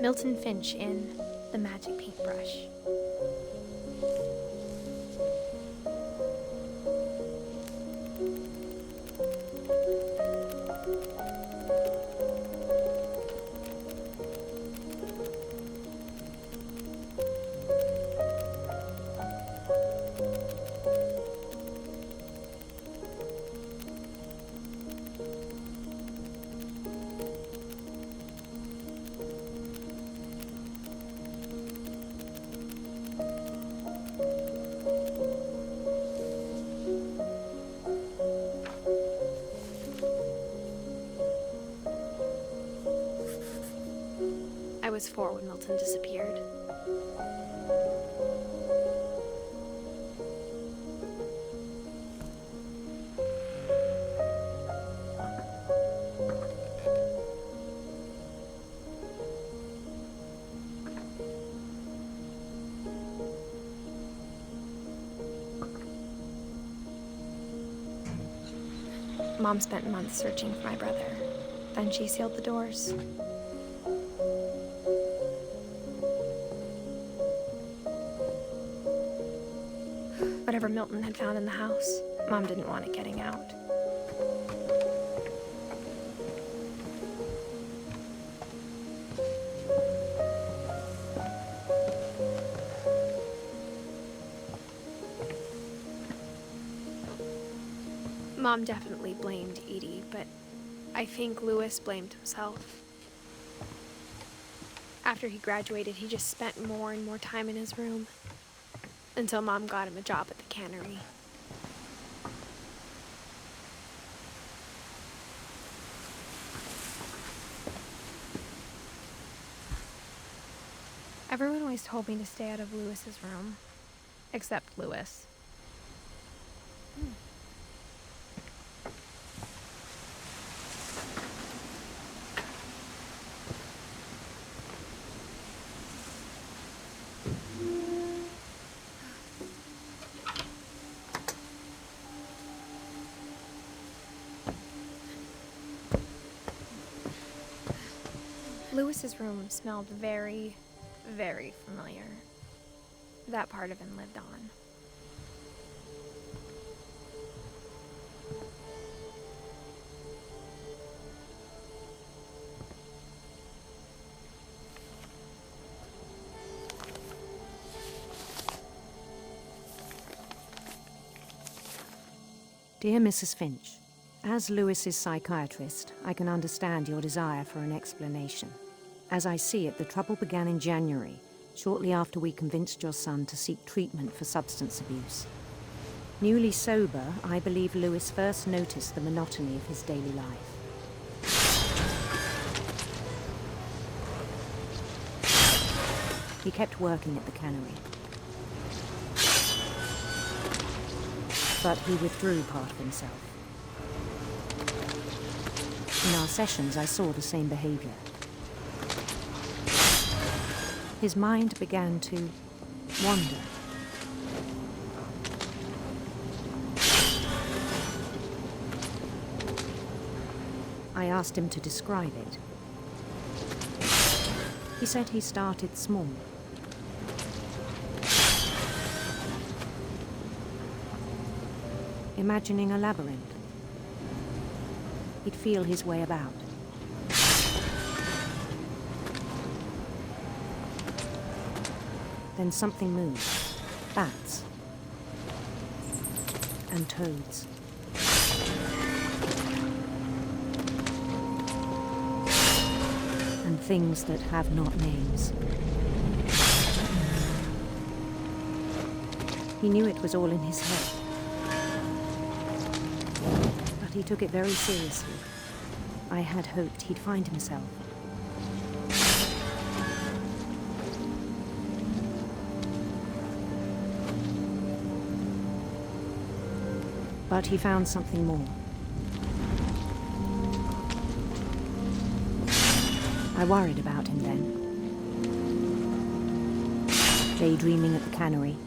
Milton Finch in The Magic Paintbrush. I was 4 when Milton disappeared. Mom spent months searching for my brother. Then she sealed the doors. Whatever Milton had found in the house, Mom didn't want it getting out. Mom definitely blamed Edie, but I think Louis blamed himself. After he graduated, he just spent more and more time in his room, until Mom got him a job at the cannery. Everyone always told me to stay out of Louis's room, except Louis. Louis's room smelled very, very familiar. That part of him lived on. Dear Mrs. Finch, as Louis's psychiatrist, I can understand your desire for an explanation. As I see it, the trouble began in January, shortly after we convinced your son to seek treatment for substance abuse. Newly sober, I believe Louis first noticed the monotony of his daily life. He kept working at the cannery. But he withdrew part of himself. In our sessions, I saw the same behavior. His mind began to wander. I asked him to describe it. He said he started small. Imagining a labyrinth. He'd feel his way about. Then something moved. Bats. And toads. And things that have not names. He knew it was all in his head. But he took it very seriously. I had hoped he'd find himself. But he found something more. I worried about him then. Daydreaming at the cannery.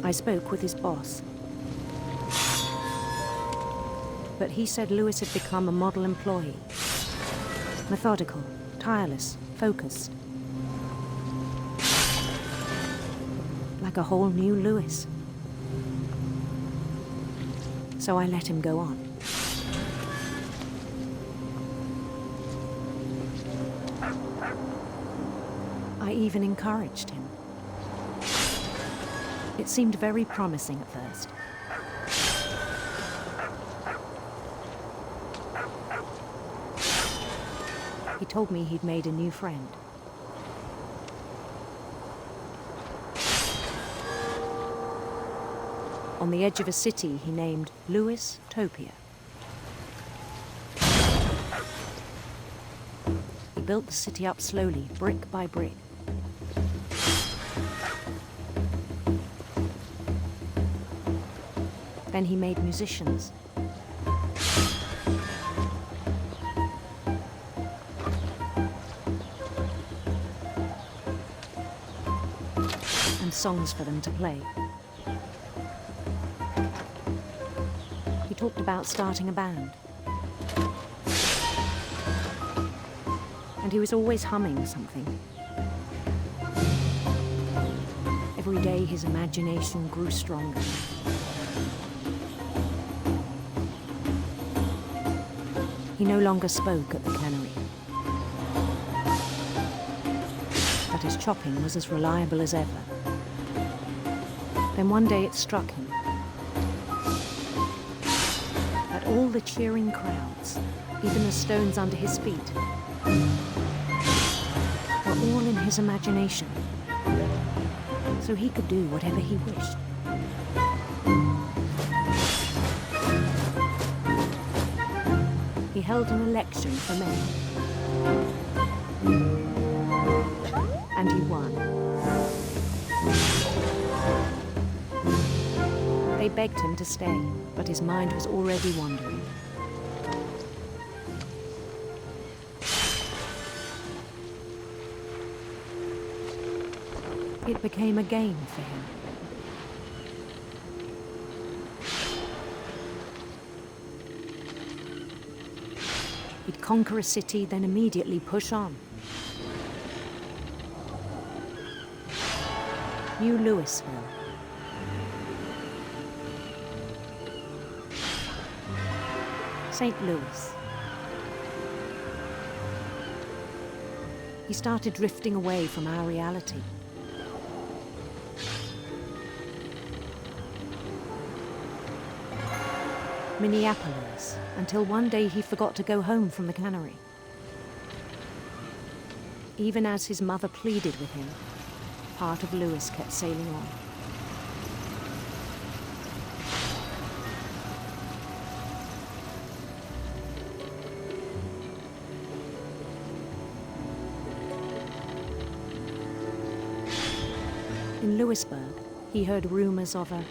I spoke with his boss. But he said Lewis had become a model employee. Methodical, tireless, focused. Like a whole new Lewis. So I let him go on. I even encouraged him. It seemed very promising at first. He told me he'd made a new friend. On the edge of a city he named Lewis Topia. He built the city up slowly, brick by brick. Then he made musicians. And songs for them to play. He talked about starting a band. And he was always humming something. Every day his imagination grew stronger. He no longer spoke at the cannery. But his chopping was as reliable as ever. Then one day it struck him that all the cheering crowds, even the stones under his feet, were all in his imagination, so he could do whatever he wished. He held an election for mayor. And he won. They begged him to stay, but his mind was already wandering. It became a game for him. He'd conquer a city, then immediately push on. New Louisville. St. Louis. He started drifting away from our reality. Minneapolis, until one day he forgot to go home from the cannery. Even as his mother pleaded with him, part of Lewis kept sailing on. In Lewisburg, he heard rumors of a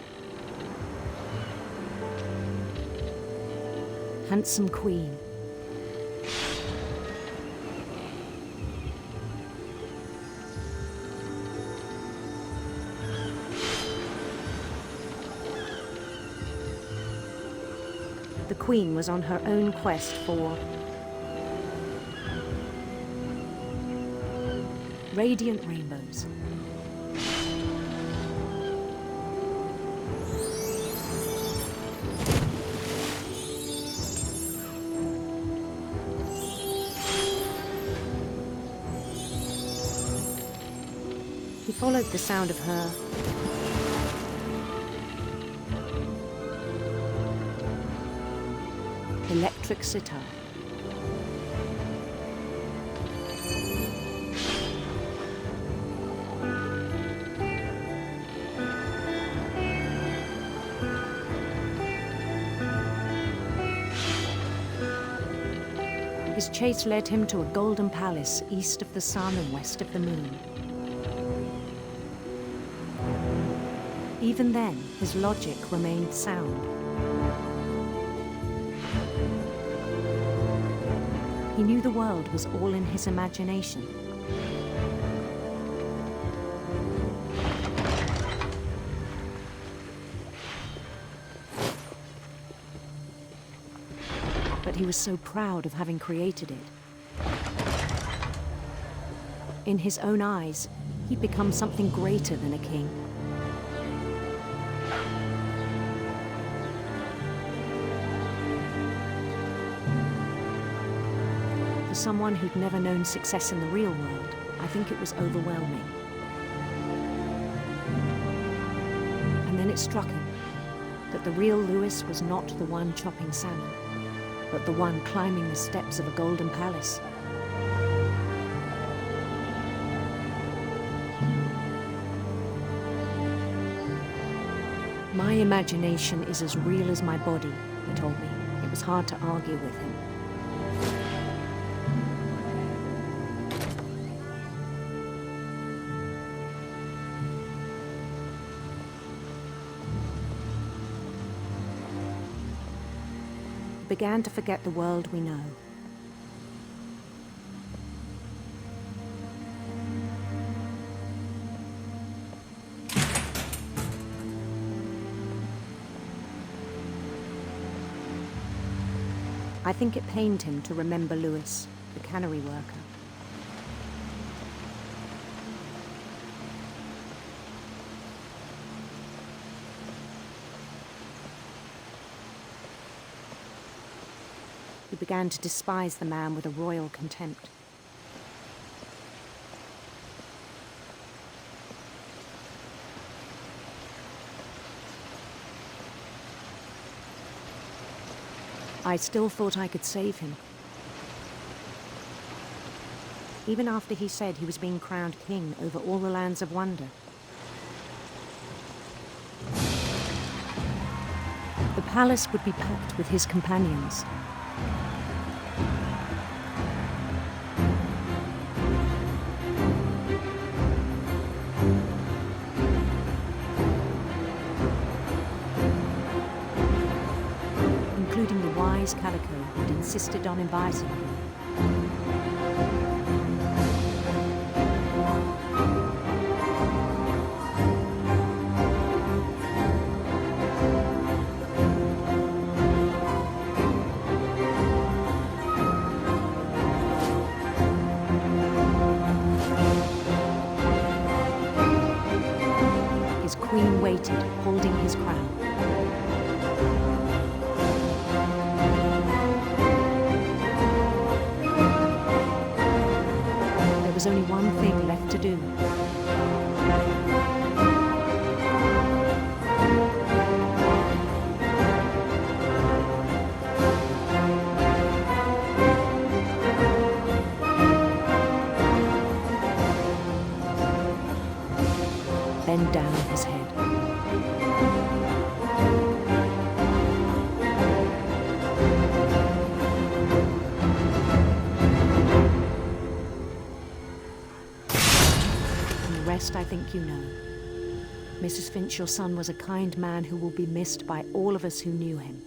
handsome queen. The queen was on her own quest for radiant rainbows. He followed the sound of her electric sitar. His chase led him to a golden palace east of the sun and west of the moon. Even then, his logic remained sound. He knew the world was all in his imagination. he was so proud of having created it. In his own eyes, he'd become something greater than a king. For someone who'd never known success in the real world, I think it was overwhelming. And then it struck him that the real Louis was not the one chopping salmon, but the one climbing the steps of a golden palace. My imagination is as real as my body, he told me. It was hard to argue with him. We began to forget the world we know. I think it pained him to remember Louis, the cannery worker. He began to despise the man with a royal contempt. I still thought I could save him. Even after he said he was being crowned king over all the lands of wonder. The palace would be packed with his companions. Including the wise Calico who'd insisted on inviting him. His queen waited, holding his crown. There was only one thing left to do. Bend down his head. I think you know. Mrs. Finch, your son was a kind man who will be missed by all of us who knew him.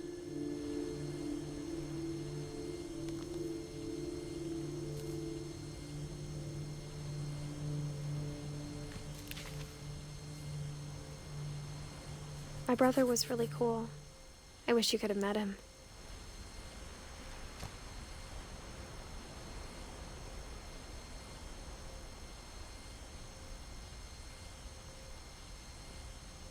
My brother was really cool. I wish you could have met him.